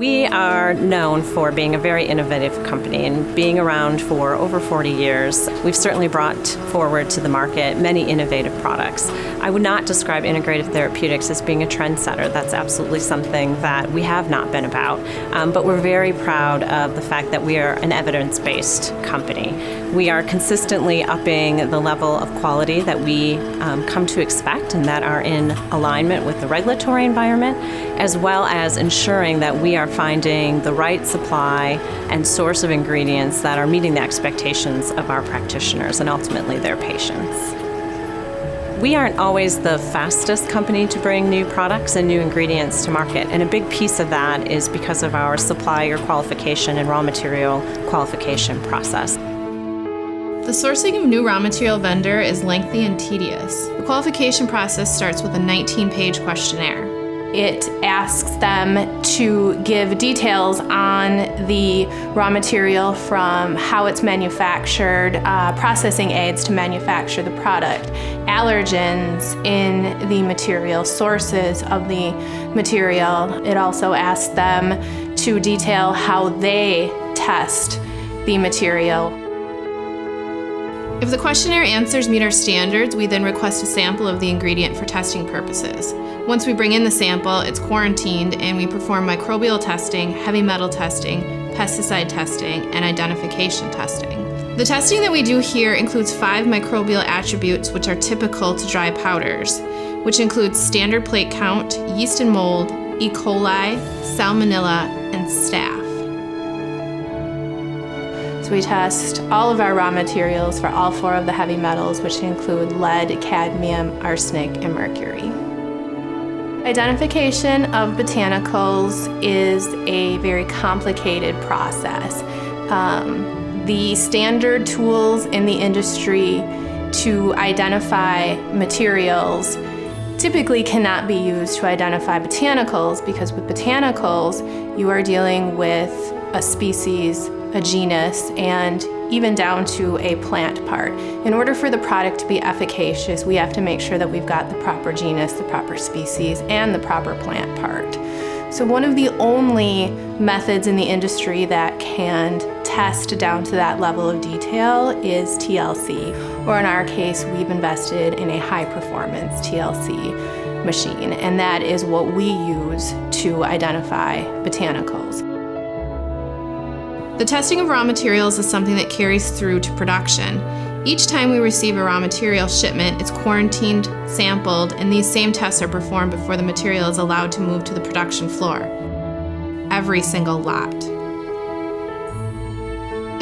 We are known for being a very innovative company and being around for over 40 years. We've certainly brought forward to the market many innovative products. I would not describe Integrative Therapeutics as being a trendsetter. That's absolutely something that we have not been about. But we're very proud of the fact that we are an evidence-based company. We are consistently upping the level of quality that we come to expect and that are in alignment with the regulatory environment, as well as ensuring that we are finding the right supply and source of ingredients that are meeting the expectations of our practitioners and ultimately their patients. We aren't always the fastest company to bring new products and new ingredients to market, and a big piece of that is because of our supplier qualification and raw material qualification process. The sourcing of new raw material vendor is lengthy and tedious. The qualification process starts with a 19-page questionnaire. It asks them to give details on the raw material from how it's manufactured, processing aids to manufacture the product, allergens in the material, sources of the material. It also asks them to detail how they test the material. If the questionnaire answers meet our standards, we then request a sample of the ingredient for testing purposes. Once we bring in the sample, it's quarantined and we perform microbial testing, heavy metal testing, pesticide testing, and identification testing. The testing that we do here includes 5 microbial attributes which are typical to dry powders, which includes standard plate count, yeast and mold, E. coli, salmonella, and staph. We test all of our raw materials for all 4 of the heavy metals, which include lead, cadmium, arsenic, and mercury. Identification of botanicals is a very complicated process. The standard tools in the industry to identify materials typically cannot be used to identify botanicals, because with botanicals, you are dealing with a species, a genus, and even down to a plant part. In order for the product to be efficacious, we have to make sure that we've got the proper genus, the proper species, and the proper plant part. So one of the only methods in the industry that can test down to that level of detail is TLC, or in our case, we've invested in a high-performance TLC machine, and that is what we use to identify botanicals. The testing of raw materials is something that carries through to production. Each time we receive a raw material shipment, it's quarantined, sampled, and these same tests are performed before the material is allowed to move to the production floor. Every single lot.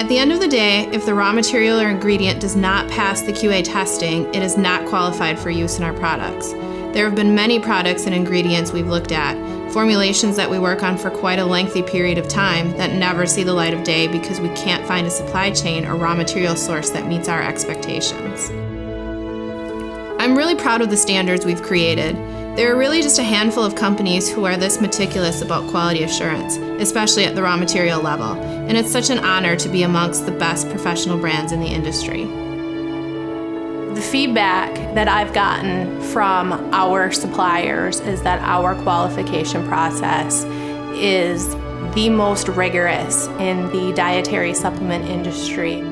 At the end of the day, if the raw material or ingredient does not pass the QA testing, it is not qualified for use in our products. There have been many products and ingredients we've looked at, formulations that we work on for quite a lengthy period of time that never see the light of day because we can't find a supply chain or raw material source that meets our expectations. I'm really proud of the standards we've created. There are really just a handful of companies who are this meticulous about quality assurance, especially at the raw material level, and it's such an honor to be amongst the best professional brands in the industry. The feedback that I've gotten from our suppliers is that our qualification process is the most rigorous in the dietary supplement industry.